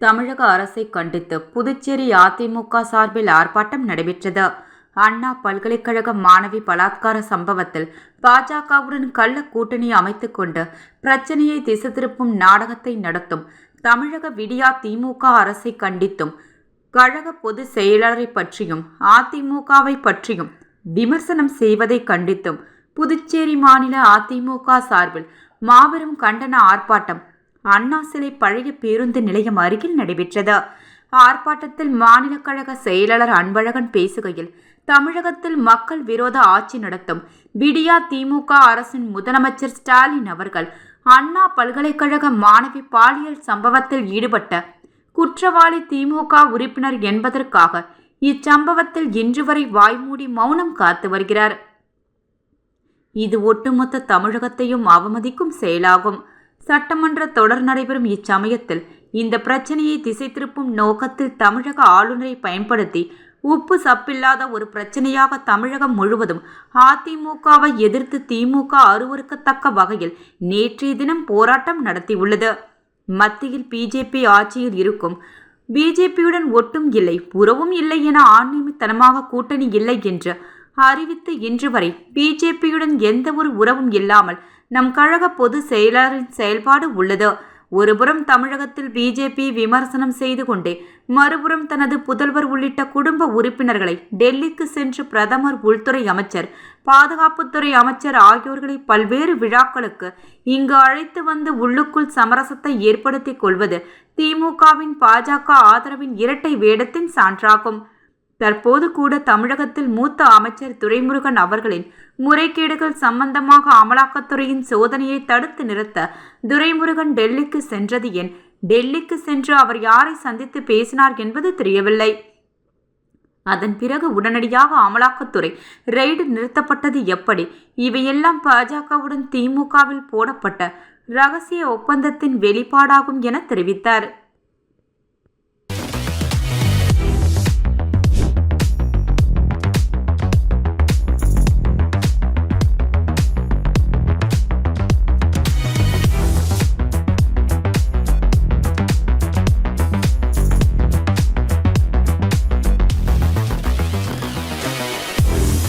தமிழக அரசை கண்டித்து புதுச்சேரி அதிமுக சார்பில் ஆர்ப்பாட்டம் நடைபெற்றது. அண்ணா பல்கலைக்கழக மாணவி பலாத்கார சம்பவத்தில் பாஜகவுடன் கள்ள கூட்டணி அமைத்துக் கொண்டு பிரச்சனையை திசை திருப்பும் நாடகத்தை நடத்தும் தமிழக விடியா திமுக அரசை கண்டித்தும், கழக பொதுச் செயலாளரை பற்றியும் அதிமுகவை பற்றியும் விமர்சனம் செய்வதை கண்டித்தும் புதுச்சேரி மாநில அதிமுக சார்பில் மாபெரும் கண்டன ஆர்ப்பாட்டம் அண்ணா சிலை பழைய பேருந்து நிலையம் அருகில் நடைபெற்றது. ஆர்ப்பாட்டத்தில் மாநில கழக செயலாளர் அன்பழகன் பேசுகையில், தமிழகத்தில் மக்கள் விரோத ஆட்சி நடத்தும் விடியா திமுக அரசின் முதலமைச்சர் ஸ்டாலின் அவர்கள் அண்ணா பல்கலைக்கழக மாணவி பாலியல் சம்பவத்தில் ஈடுபட்ட குற்றவாளி திமுக உறுப்பினர் என்பதற்காக இச்சம்பவத்தில் இன்று வரை வாய்மூடி மௌனம் காத்து வருகிறார். இது ஒட்டுமொத்த தமிழகத்தையும் அவமதிக்கும் செயலாகும். சட்டமன்ற தொடர் நடைபெறும் இச்சமயத்தில் இந்த பிரச்சனையை திசை திருப்பும் நோக்கத்தில் தமிழக ஆளுநரை பயன்படுத்தி உப்பு சப்பில்லாத ஒரு பிரச்சனையாக தமிழகம் முழுவதும் அதிமுகவை எதிர்த்து திமுக அருவருக்கத்தக்க வகையில் நேற்றைய தினம் போராட்டம் நடத்தியுள்ளது. மத்தியில் பிஜேபி ஆட்சியில் இருக்கும் பிஜேபியுடன் ஒட்டும் இல்லை, புறவும் இல்லை என ஆன்மீகத்தனமாக கூட்டணி இல்லை என்று அறிவித்து இன்று வரை பிஜேபியுடன் எந்த ஒரு உறவும் இல்லாமல் நம் கழக பொது செயலாளரின் செயல்பாடு உள்ளது. ஒருபுறம் தமிழகத்தில் பிஜேபி விமர்சனம் செய்து கொண்டே மறுபுறம் தனது புதல்வர் உள்ளிட்ட குடும்ப உறுப்பினர்களை டெல்லிக்கு சென்று பிரதமர், உள்துறை அமைச்சர், பாதுகாப்புத்துறை அமைச்சர் ஆகியோர்களை பல்வேறு விழாக்களுக்கு இங்கு அழைத்து வந்து உள்ளுக்குள் சமரசத்தை ஏற்படுத்திக் கொள்வது திமுகவின் பாஜக ஆதரவின் இரட்டை வேடத்தின் சான்றாகும். தற்போது கூட தமிழகத்தில் மூத்த அமைச்சர் துரைமுருகன் அவர்களின் முறைகேடுகள் சம்பந்தமாக அமலாக்கத்துறையின் சோதனையை தடுத்து நிறுத்த துரைமுருகன் டெல்லிக்கு சென்றது ஏன்? டெல்லிக்கு சென்று அவர் யாரை சந்தித்து பேசினார் என்பது தெரியவில்லை. அதன் பிறகு உடனடியாக அமலாக்கத்துறை ரெய்டு நிறுத்தப்பட்டது எப்படி? இவையெல்லாம் பாஜகவுடன் திமுகவில் போடப்பட்ட ரகசிய ஒப்பந்தத்தின் வெளிப்பாடாகும் என தெரிவித்தார்.